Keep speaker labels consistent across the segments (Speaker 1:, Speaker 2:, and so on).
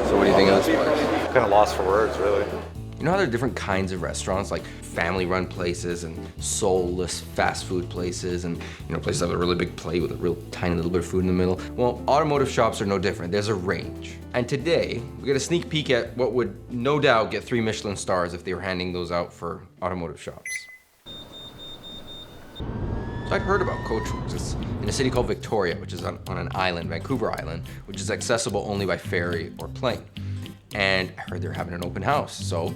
Speaker 1: So what do you think of this place?
Speaker 2: Kind of lost for words, really.
Speaker 1: You know how there are different kinds of restaurants, like family-run places and soulless fast food places, and places that have a really big plate with a real tiny little bit of food in the middle? Well, automotive shops are no different. There's a range. And today, we get a sneak peek at what would no doubt get 3 Michelin stars if they were handing those out for automotive shops. So I'd heard about Coachwerks. It's in a city called Victoria, which is on an island, Vancouver Island, which is accessible only by ferry or plane. And I heard they're having an open house, so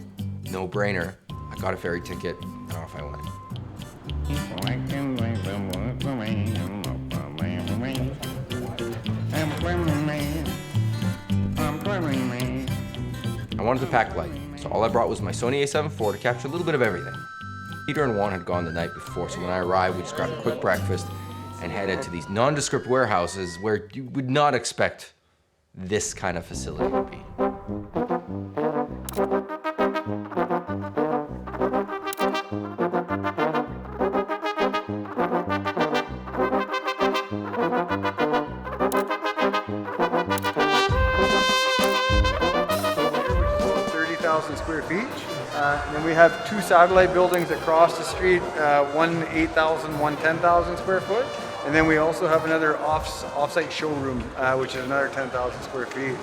Speaker 1: no brainer. I got a ferry ticket, and off I went. I wanted to pack light, so all I brought was my Sony A7iv to capture a little bit of everything. Peter and Juan had gone the night before, so when I arrived, we just grabbed a quick breakfast and headed to these nondescript warehouses where you would not expect this kind of facility to be.
Speaker 3: Square feet. And then we have 2 satellite buildings across the street, one 8,000, one 10,000 square foot. And then we also have another off-site showroom, which is another 10,000 square feet.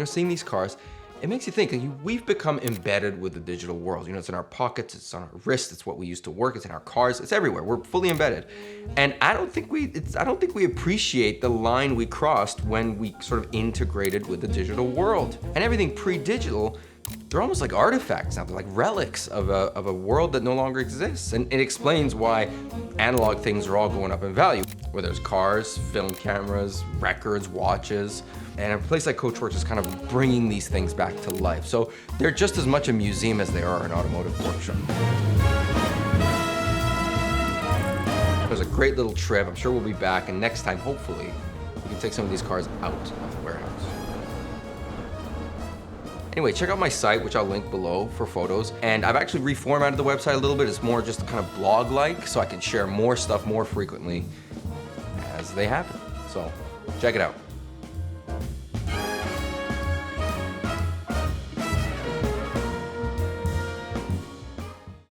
Speaker 1: Seeing these cars, it makes you think, we've become embedded with the digital world. It's in our pockets, it's on our wrists, it's what we use to work, it's in our cars, it's everywhere. We're fully embedded. And I don't think we appreciate the line we crossed when we sort of integrated with the digital world. And everything pre-digital, they're almost like artifacts now. They're like relics of a world that no longer exists. And it explains why analog things are all going up in value. Whether it's cars, film cameras, records, watches. And a place like Coachwerks is kind of bringing these things back to life. So they're just as much a museum as they are an automotive workshop. It was a great little trip. I'm sure we'll be back. And next time, hopefully, we can take some of these cars out of the warehouse. Anyway, check out my site, which I'll link below for photos. And I've actually reformatted the website a little bit. It's more just kind of blog-like, so I can share more stuff more frequently as they happen. So check it out.